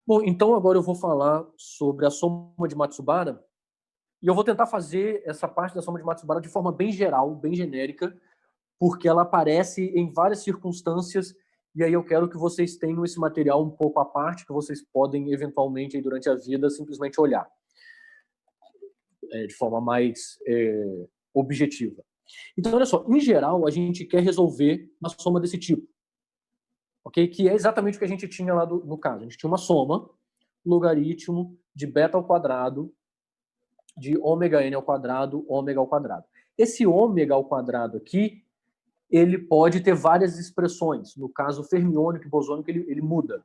Bom, então agora eu vou falar sobre a soma de Matsubara e eu vou tentar fazer essa parte da soma de Matsubara de forma bem geral, bem genérica, porque ela aparece em várias circunstâncias e aí eu quero que vocês tenham esse material um pouco à parte, que vocês podem eventualmente aí, durante a vida simplesmente olhar de forma mais objetiva. Então, olha só, em geral a gente quer resolver uma soma desse tipo, ok? Que é exatamente o que a gente tinha lá no caso. A gente tinha uma soma, logaritmo de beta ao quadrado de ômega n ao quadrado, ômega ao quadrado. Esse ômega ao quadrado aqui, ele pode ter várias expressões. No caso fermiônico e bosônico, ele muda,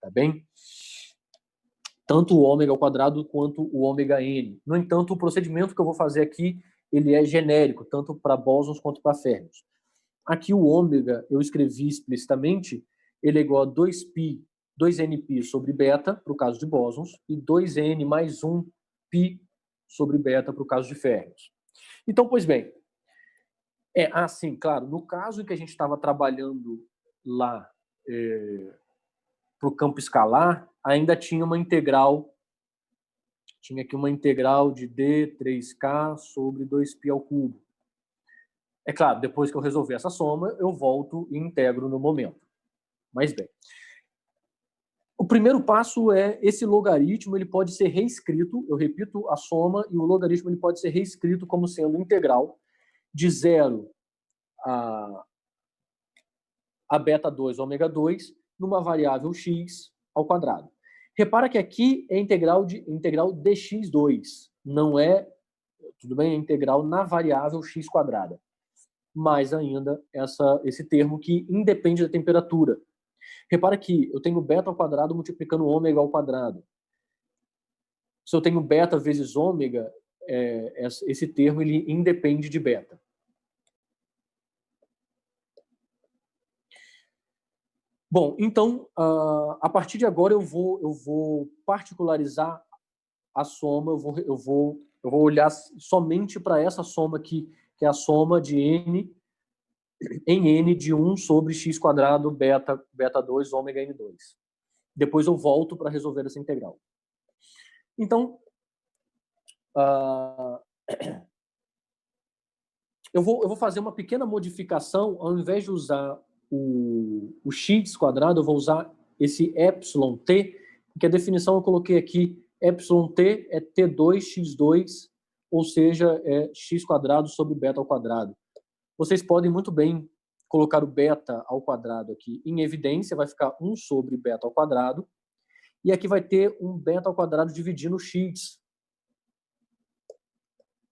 tá bem? Tanto o ômega ao quadrado quanto o ômega n. No entanto, o procedimento que eu vou fazer aqui, ele é genérico, tanto para bósons quanto para férmions. Aqui o ômega, eu escrevi explicitamente, ele é igual a 2π, 2nπ sobre beta, para o caso de bósons, e 2n mais 1π sobre beta para o caso de férmions. Então, pois bem, sim, claro, no caso em que a gente estava trabalhando lá para o campo escalar, ainda tinha uma integral, tinha aqui uma integral de d3k sobre 2π ao cubo. É claro, depois que eu resolver essa soma, eu volto e integro no momento. Mas bem, o primeiro passo é esse logaritmo, ele pode ser reescrito, eu repito a soma, e o logaritmo ele pode ser reescrito como sendo integral de 0 a beta 2 ômega 2 numa variável x ao quadrado. Repara que aqui é integral dx2, não é, tudo bem, é integral na variável x quadrada. Mais ainda esse termo que independe da temperatura. Repara que eu tenho beta ao quadrado multiplicando ômega ao quadrado. Se eu tenho beta vezes ômega, esse termo ele independe de beta. Bom, então, a partir de agora eu vou particularizar a soma, eu vou olhar somente para essa soma aqui, que é a soma de n em n de 1 sobre x quadrado beta 2 ômega n2. Depois eu volto para resolver essa integral. Então, eu vou fazer uma pequena modificação, ao invés de usar o x quadrado, eu vou usar esse epsilon t, que a definição eu coloquei aqui, epsilon t é t2x2, ou seja, é x quadrado sobre beta ao quadrado. Vocês podem muito bem colocar o beta ao quadrado aqui em evidência, vai ficar 1 sobre beta ao quadrado, e aqui vai ter um beta ao quadrado dividindo o x.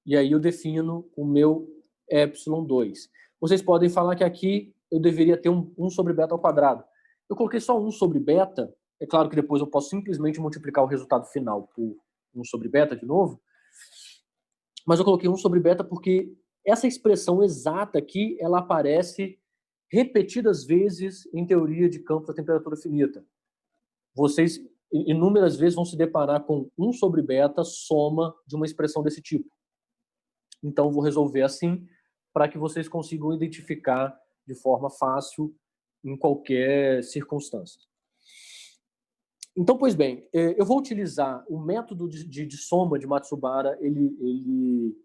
E aí eu defino o meu epsilon 2. Vocês podem falar que aqui eu deveria ter 1 sobre beta ao quadrado. Eu coloquei só 1 sobre beta, é claro que depois eu posso simplesmente multiplicar o resultado final por 1 sobre beta de novo, mas eu coloquei 1 sobre beta porque essa expressão exata aqui, ela aparece repetidas vezes em teoria de campos da temperatura finita. Vocês inúmeras vezes vão se deparar com 1 sobre beta soma de uma expressão desse tipo. Então, vou resolver assim para que vocês consigam identificar de forma fácil em qualquer circunstância. Então, pois bem, eu vou utilizar o método de soma de Matsubara, ele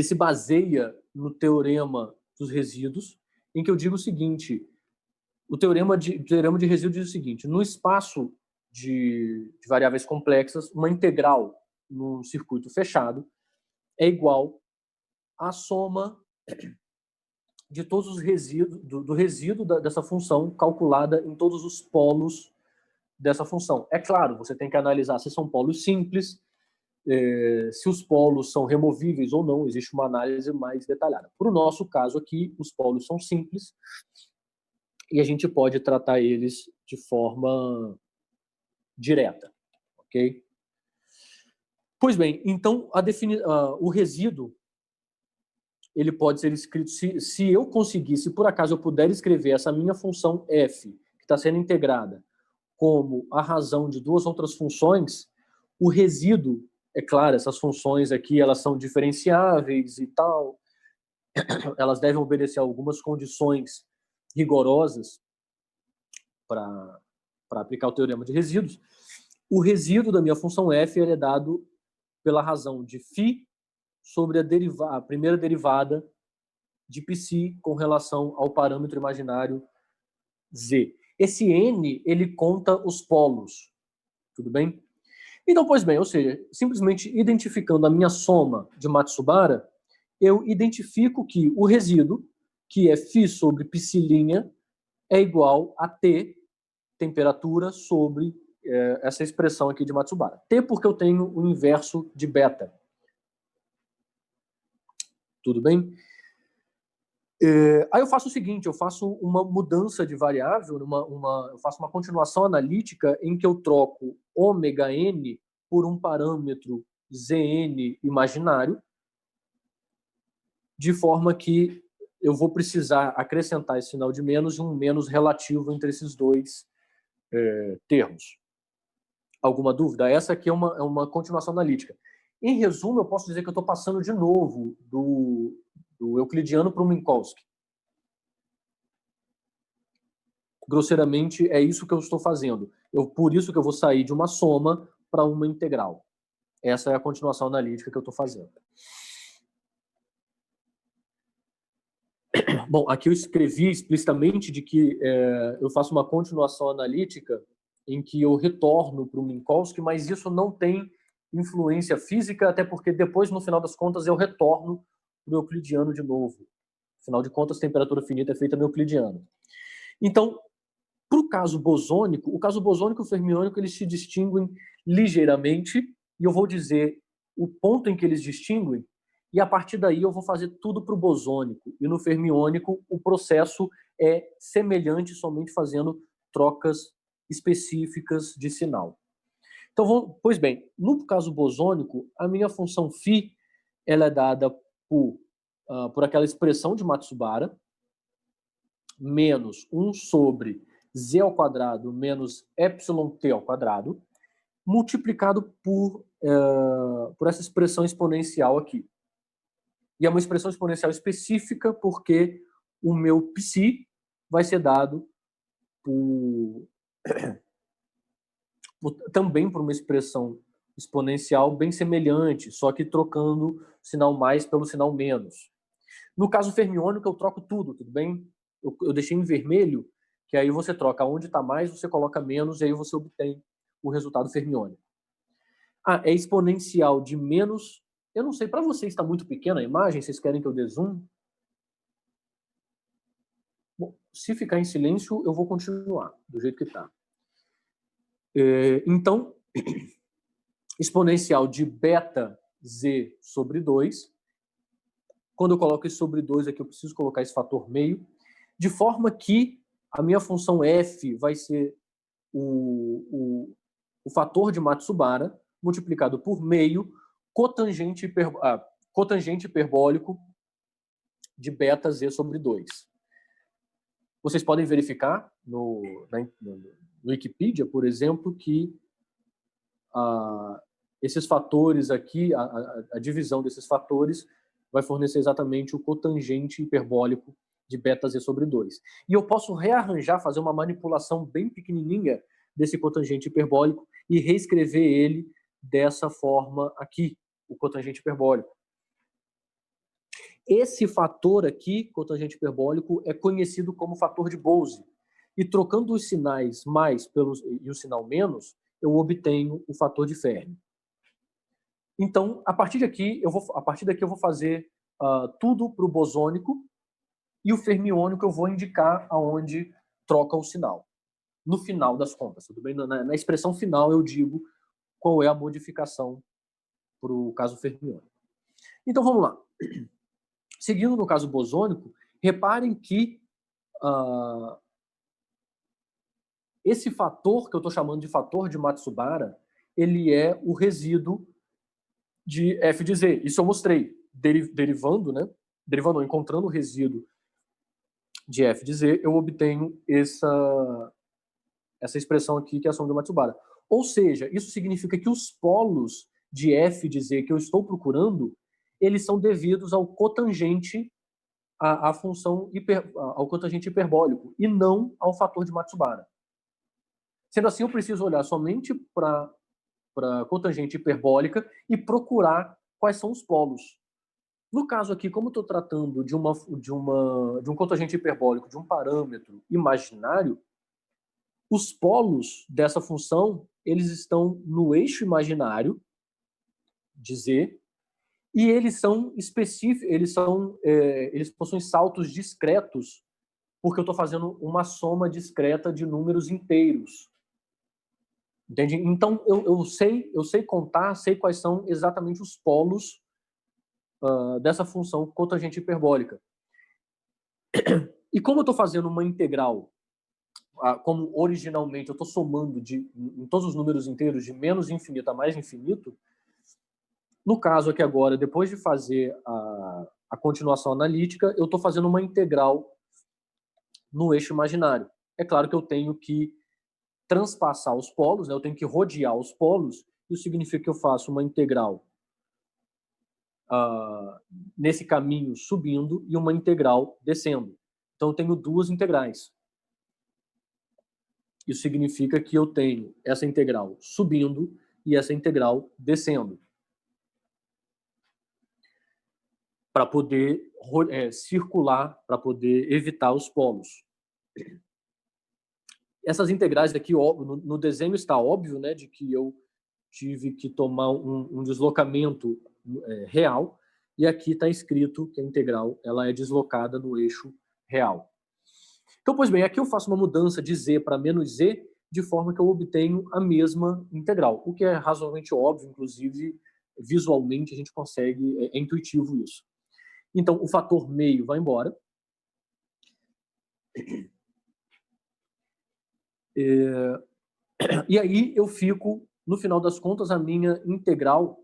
se baseia no teorema dos resíduos, em que eu digo o seguinte, o teorema de resíduos diz o seguinte, no espaço de variáveis complexas, uma integral num circuito fechado é igual à soma de todos os resíduos, do resíduo dessa função calculada em todos os polos dessa função. É claro, você tem que analisar se são polos simples, se os polos são removíveis ou não, existe uma análise mais detalhada. Para o nosso caso aqui, os polos são simples e a gente pode tratar eles de forma direta, ok? Pois bem, então o resíduo ele pode ser escrito, se eu conseguir, se por acaso eu puder escrever essa minha função f, que está sendo integrada, como a razão de duas outras funções, o resíduo, é claro, essas funções aqui, elas são diferenciáveis e tal, elas devem obedecer a algumas condições rigorosas para para aplicar o teorema de resíduos, o resíduo da minha função f ele é dado pela razão de φ sobre a primeira derivada de psi com relação ao parâmetro imaginário z. Esse n, ele conta os polos, tudo bem? Então, pois bem, ou seja, simplesmente identificando a minha soma de Matsubara, eu identifico que o resíduo, que é φ sobre psi' é igual a T, temperatura, sobre essa expressão aqui de Matsubara. T porque eu tenho o inverso de beta. Tudo bem? Aí eu faço o seguinte, eu faço uma mudança de variável, eu faço uma continuação analítica em que eu troco ômega n por um parâmetro Zn imaginário, de forma que eu vou precisar acrescentar esse sinal de menos e um menos relativo entre esses dois termos. Alguma dúvida? Essa aqui é uma continuação analítica. Em resumo, eu posso dizer que eu estou passando de novo do euclidiano para o Minkowski. Grosseiramente, é isso que eu estou fazendo. Por isso que eu vou sair de uma soma para uma integral. Essa é a continuação analítica que eu estou fazendo. Bom, aqui eu escrevi explicitamente de que eu faço uma continuação analítica em que eu retorno para o Minkowski, mas isso não tem influência física, até porque depois, no final das contas, eu retorno para o euclidiano de novo. Afinal de contas, temperatura finita é feita no euclidiano. Então, para o caso bosônico e o fermiônico, eles se distinguem ligeiramente, e eu vou dizer o ponto em que eles distinguem, e a partir daí eu vou fazer tudo para o bosônico. E no fermiônico, o processo é semelhante, somente fazendo trocas específicas de sinal. Então, pois bem, no caso bosônico, a minha função φ ela é dada por aquela expressão de Matsubara, menos 1 sobre z ao quadrado menos epsilon-t ao quadrado, multiplicado por essa expressão exponencial aqui. E é uma expressão exponencial específica porque o meu psi vai ser dado também por uma expressão exponencial bem semelhante, só que trocando sinal mais pelo sinal menos. No caso fermiônico, eu troco tudo bem? Eu deixei em vermelho, que aí você troca onde está mais, você coloca menos, e aí você obtém o resultado fermiônico. É exponencial de menos... Eu não sei, para vocês está muito pequena a imagem? Vocês querem que eu dê zoom? Bom, se ficar em silêncio, eu vou continuar do jeito que está. Então, exponencial de beta z sobre 2. Quando eu coloco esse sobre 2 aqui, eu preciso colocar esse fator meio, de forma que a minha função f vai ser o fator de Matsubara multiplicado por meio cotangente hiperbólico de beta z sobre 2. Vocês podem verificar no Wikipedia, por exemplo, que esses fatores aqui, a divisão desses fatores, vai fornecer exatamente o cotangente hiperbólico de beta z sobre 2. E eu posso rearranjar, fazer uma manipulação bem pequenininha desse cotangente hiperbólico e reescrever ele dessa forma aqui, o cotangente hiperbólico. Esse fator aqui, cotangente hiperbólico, é conhecido como fator de Bose. E trocando os sinais mais e o sinal menos, eu obtenho o fator de Fermi. Então, a partir daqui eu vou fazer tudo para o bosônico, e o fermiônico eu vou indicar aonde troca o sinal. No final das contas, tudo bem? Na expressão final eu digo qual é a modificação para o caso fermiônico. Então vamos lá. Seguindo no caso bosônico, reparem que esse fator que eu estou chamando de fator de Matsubara, ele é o resíduo de f de z. Isso eu mostrei. Encontrando o resíduo de f de z, eu obtenho essa expressão aqui, que é a soma de Matsubara. Ou seja, isso significa que os polos de f de z que eu estou procurando, eles são devidos ao cotangente, à função ao cotangente hiperbólico, e não ao fator de Matsubara. Sendo assim, eu preciso olhar somente para a cotangente hiperbólica e procurar quais são os polos. No caso aqui, como eu estou tratando de um cotangente hiperbólico, de um parâmetro imaginário, os polos dessa função eles estão no eixo imaginário de Z e eles são específicos, eles possuem saltos discretos porque eu estou fazendo uma soma discreta de números inteiros. Entende? Então, eu sei contar, sei quais são exatamente os polos dessa função cotangente hiperbólica. E como eu estou fazendo uma integral, como originalmente eu estou somando em todos os números inteiros de menos infinito a mais infinito, no caso aqui agora, depois de fazer a continuação analítica, eu estou fazendo uma integral no eixo imaginário. É claro que eu tenho que transpassar os polos, né? Eu tenho que rodear os polos, isso significa que eu faço uma integral nesse caminho subindo e uma integral descendo. Então, eu tenho duas integrais. Isso significa que eu tenho essa integral subindo e essa integral descendo. Para poder circular, para poder evitar os polos. Essas integrais aqui, no desenho está óbvio, né, de que eu tive que tomar um deslocamento real, e aqui está escrito que a integral ela é deslocada no eixo real. Então, pois bem, aqui eu faço uma mudança de z para menos z, de forma que eu obtenho a mesma integral, o que é razoavelmente óbvio, inclusive visualmente a gente consegue, é intuitivo isso. Então, o fator meio vai embora. E aí eu fico, no final das contas, a minha integral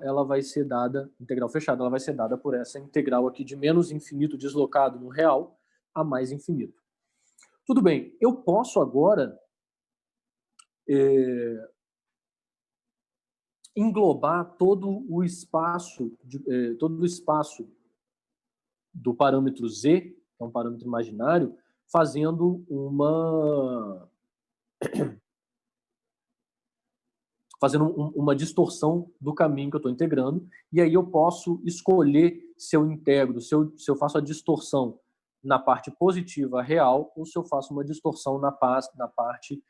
ela vai ser dada, integral fechada, ela vai ser dada por essa integral aqui de menos infinito deslocado no real a mais infinito. Tudo bem, eu posso agora englobar todo o espaço do parâmetro z, que é um parâmetro imaginário, fazendo uma distorção do caminho que eu estou integrando, e aí eu posso escolher se eu integro, se eu faço a distorção na parte positiva real ou se eu faço uma distorção na parte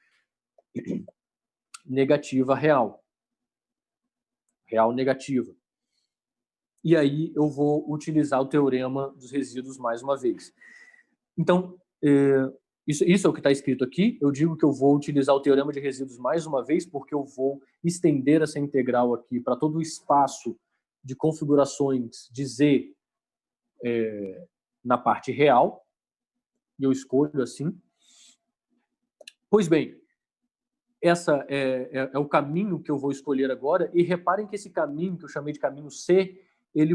negativa real negativa. E aí eu vou utilizar o teorema dos resíduos mais uma vez. Então, isso é o que está escrito aqui. Eu digo que eu vou utilizar o teorema de resíduos mais uma vez, porque eu vou estender essa integral aqui para todo o espaço de configurações de Z na parte real. E eu escolho assim. Pois bem, essa é o caminho que eu vou escolher agora. E reparem que esse caminho, que eu chamei de caminho C, ele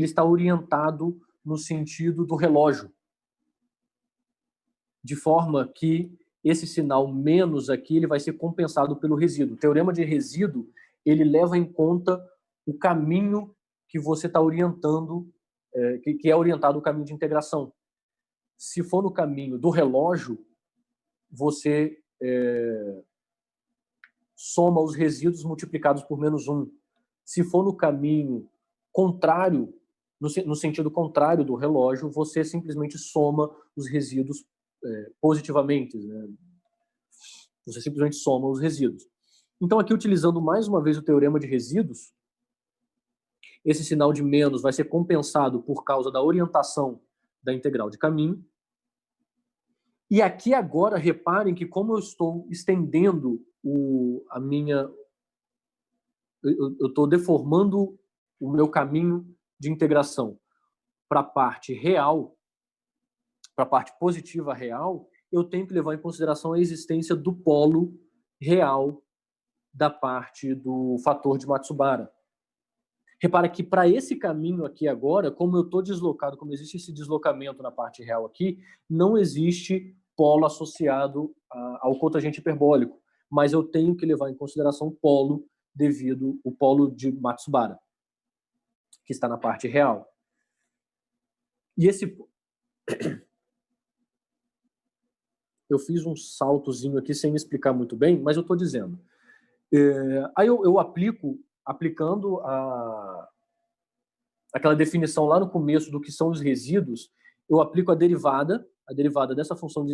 está orientado no sentido do relógio. De forma que esse sinal menos aqui ele vai ser compensado pelo resíduo. O teorema de resíduo ele leva em conta o caminho que você está orientando, que é orientado o caminho de integração. Se for no caminho do relógio, você soma os resíduos multiplicados por menos 1. Se for no caminho contrário, no sentido contrário do relógio, você simplesmente soma os resíduos positivamente, né? Você simplesmente soma os resíduos. Então, aqui, utilizando mais uma vez o teorema de resíduos, esse sinal de menos vai ser compensado por causa da orientação da integral de caminho. E aqui agora, reparem que como eu estou estendendo eu estou deformando o meu caminho de integração para a parte real, para a parte positiva real, eu tenho que levar em consideração a existência do polo real da parte do fator de Matsubara. Repara que para esse caminho aqui agora, como eu estou deslocado, como existe esse deslocamento na parte real aqui, não existe polo associado ao cotangente hiperbólico, mas eu tenho que levar em consideração o polo devido ao polo de Matsubara, que está na parte real. E Eu fiz um saltozinho aqui sem explicar muito bem, mas eu estou dizendo. Aí eu aplicando aquela definição lá no começo do que são os resíduos, eu aplico a derivada dessa função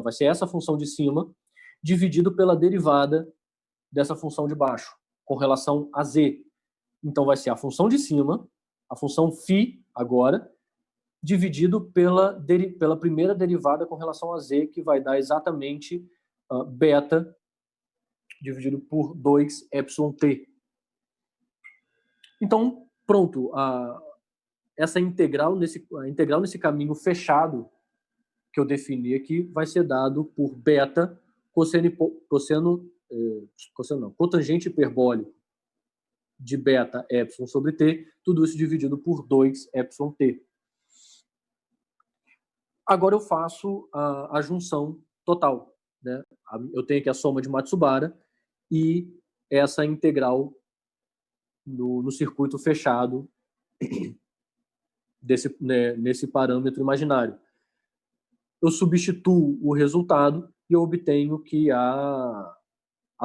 vai ser essa função de cima, dividido pela derivada dessa função de baixo, com relação a z. Então vai ser a função de cima, a função φ agora, dividido pela primeira derivada com relação a z, que vai dar exatamente beta dividido por 2 epsilon-t. Então, pronto, essa integral nesse caminho fechado que eu defini aqui vai ser dado por beta cotangente hiperbólico de beta epsilon sobre t, tudo isso dividido por 2 epsilon-t. Agora eu faço a junção total, né? Eu tenho aqui a soma de Matsubara e essa integral no circuito fechado nesse parâmetro imaginário. Eu substituo o resultado e eu obtenho que a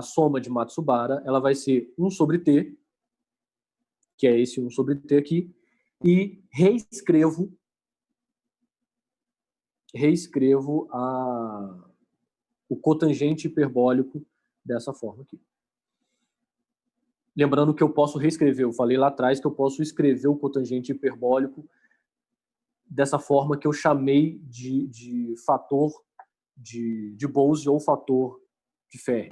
soma de Matsubara ela vai ser 1 sobre t, que é esse 1 sobre t aqui, e reescrevo o cotangente hiperbólico dessa forma aqui. Lembrando que eu posso reescrever, eu falei lá atrás que eu posso escrever o cotangente hiperbólico dessa forma que eu chamei de fator de Bose ou fator de Fermi.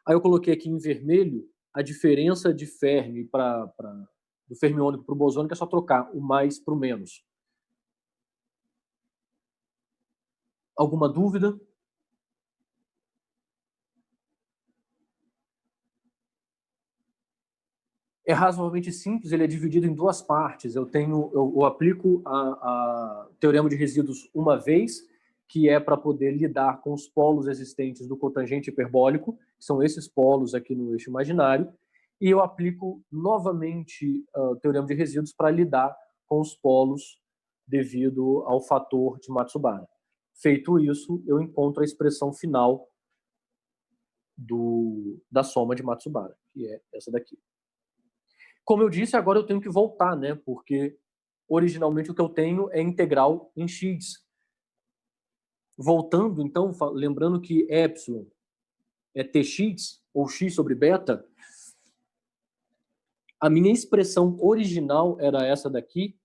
Aí eu coloquei aqui em vermelho a diferença de Fermi do fermiônico para o bosônico, é só trocar o mais para o menos. Alguma dúvida? É razoavelmente simples, ele é dividido em duas partes. Eu aplico a teorema de resíduos uma vez, que é para poder lidar com os polos existentes do cotangente hiperbólico, que são esses polos aqui no eixo imaginário, e eu aplico novamente o teorema de resíduos para lidar com os polos devido ao fator de Matsubara. Feito isso, eu encontro a expressão final da soma de Matsubara, que é essa daqui. Como eu disse, agora eu tenho que voltar, né? Porque originalmente o que eu tenho é integral em x. Voltando, então, lembrando que epsilon é tx, ou x sobre beta, a minha expressão original era essa daqui.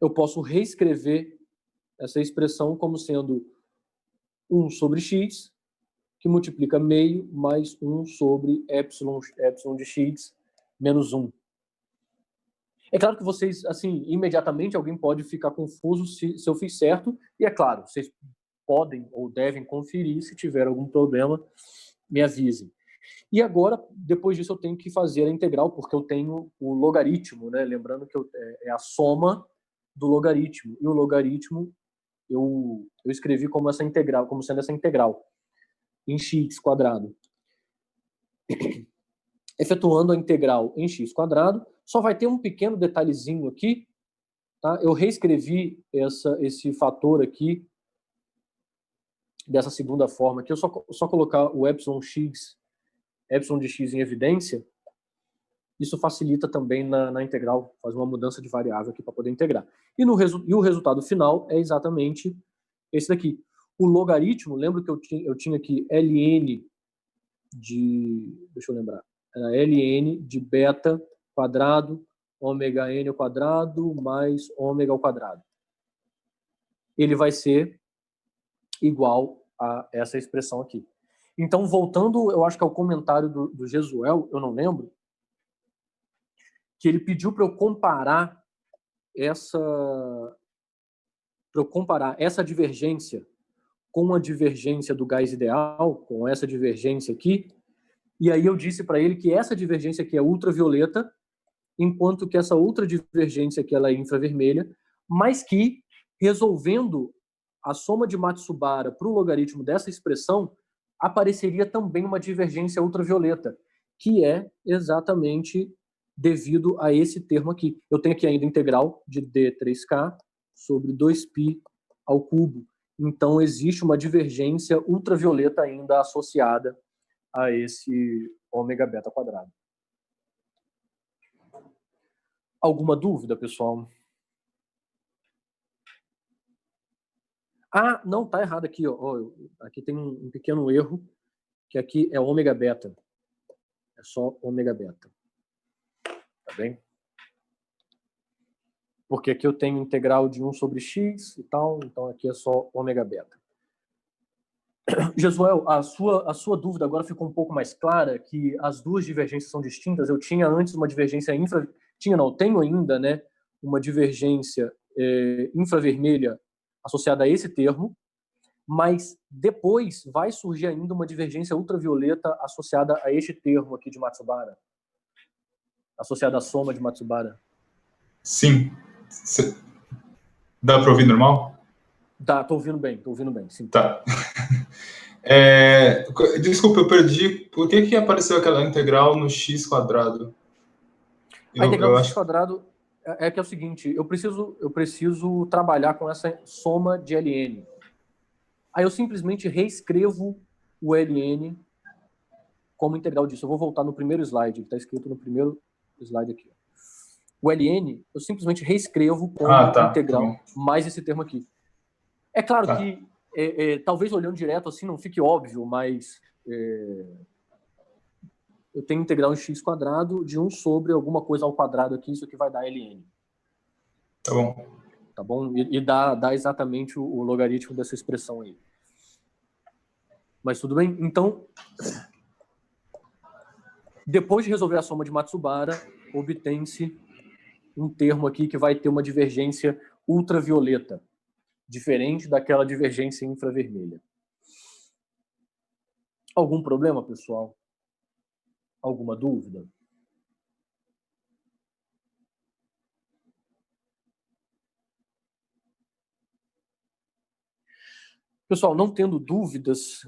Eu posso reescrever essa expressão como sendo 1 sobre x, que multiplica meio, mais 1 sobre epsilon de x, menos 1. É claro que vocês, assim, imediatamente alguém pode ficar confuso se eu fiz certo, e é claro, vocês podem ou devem conferir, se tiver algum problema, me avisem. E agora, depois disso, eu tenho que fazer a integral, porque eu tenho o logaritmo, né? Lembrando que é a soma do logaritmo, e o logaritmo eu escrevi como sendo essa integral em x quadrado. Efetuando a integral em x quadrado, só vai ter um pequeno detalhezinho aqui, tá? Eu reescrevi esse fator aqui dessa segunda forma aqui, eu só colocar o epsilon de x em evidência, isso facilita também na integral, faz uma mudança de variável aqui para poder integrar. E o resultado final é exatamente esse daqui. O logaritmo, lembra que eu tinha aqui ln deixa eu lembrar, era ln de beta quadrado, ômega n ao quadrado, mais ômega ao quadrado. Ele vai ser igual a essa expressão aqui. Então, voltando, eu acho que ao comentário do Jesuel, eu não lembro, que ele pediu para eu comparar essa divergência com a divergência do gás ideal, com essa divergência aqui, e aí eu disse para ele que essa divergência aqui é ultravioleta, enquanto que essa outra divergência aqui ela é infravermelha, mas que, resolvendo a soma de Matsubara para o logaritmo dessa expressão, apareceria também uma divergência ultravioleta, que é exatamente devido a esse termo aqui. Eu tenho aqui ainda integral de d3k sobre 2π ao cubo. Então, existe uma divergência ultravioleta ainda associada a esse ômega beta quadrado. Alguma dúvida, pessoal? Ah, não, tá errado aqui. Ó. Aqui tem um pequeno erro, que aqui é ômega beta. É só ômega beta. Tá bem? Porque aqui eu tenho integral de 1 sobre x e tal, então aqui é só ômega beta. Jesuel, a sua dúvida agora ficou um pouco mais clara, que as duas divergências são distintas. Eu tinha antes uma divergência tenho ainda, né, uma divergência infravermelha associada a esse termo, mas depois vai surgir ainda uma divergência ultravioleta associada a este termo aqui de Matsubara, associada à soma de Matsubara. Sim. Dá para ouvir normal? Tá, tô ouvindo bem, sim. Tá. Desculpa, eu perdi. Por que apareceu aquela integral no x quadrado? A integral do x quadrado é que é o seguinte, eu preciso trabalhar com essa soma de ln. Aí eu simplesmente reescrevo o ln como integral disso. Eu vou voltar no primeiro slide, que está escrito no primeiro slide aqui. O ln, eu simplesmente reescrevo como integral, mais esse termo aqui. É claro que, talvez olhando direto assim não fique óbvio, mas eu tenho integral em x quadrado de 1 sobre alguma coisa ao quadrado aqui, isso aqui vai dar ln. Tá bom. Tá bom? E dá exatamente o logaritmo dessa expressão aí. Mas tudo bem? Então, depois de resolver a soma de Matsubara, obtém-se um termo aqui que vai ter uma divergência ultravioleta, diferente daquela divergência infravermelha. Algum problema, pessoal? Alguma dúvida? Pessoal, não tendo dúvidas,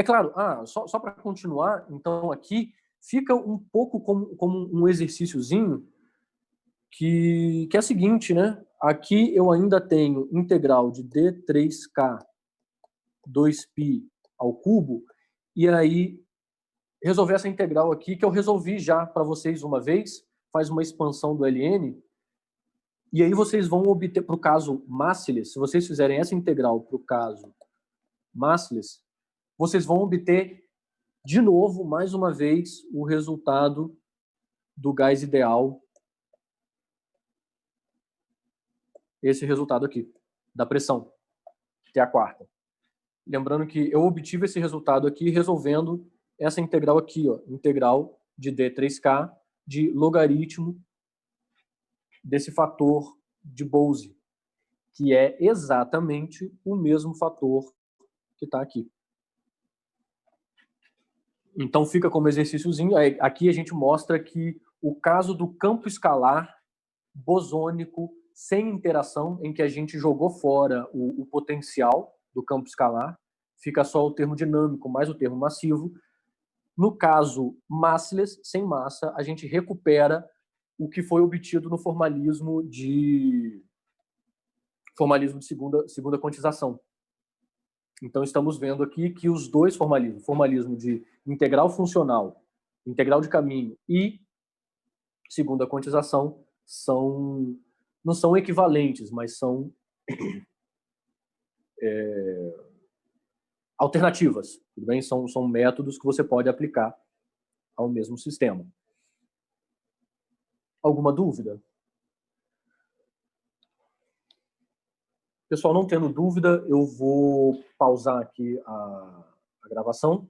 claro, só para continuar, então aqui fica um pouco como um exercíciozinho que é o seguinte, né? Aqui eu ainda tenho integral de d3k 2π ao cubo, e aí resolver essa integral aqui, que eu resolvi já para vocês uma vez, faz uma expansão do ln, e aí vocês vão obter, para o caso Massilis, se vocês fizerem essa integral para o caso Massilis, vocês vão obter, de novo, mais uma vez, o resultado do gás ideal, esse resultado aqui, da pressão, que é a quarta. Lembrando que eu obtive esse resultado aqui resolvendo essa integral aqui, ó, integral de d3k de logaritmo desse fator de Bose, que é exatamente o mesmo fator que está aqui. Então fica como exercíciozinho. Aqui a gente mostra que o caso do campo escalar bosônico sem interação, em que a gente jogou fora o potencial do campo escalar, fica só o termo dinâmico mais o termo massivo. No caso massless, sem massa, a gente recupera o que foi obtido no formalismo de segunda quantização. Então, estamos vendo aqui que os dois formalismo de integral funcional, integral de caminho e segunda quantização, não são equivalentes, mas são alternativas. Tudo bem? São métodos que você pode aplicar ao mesmo sistema. Alguma dúvida? Pessoal, não tendo dúvida, eu vou pausar aqui a gravação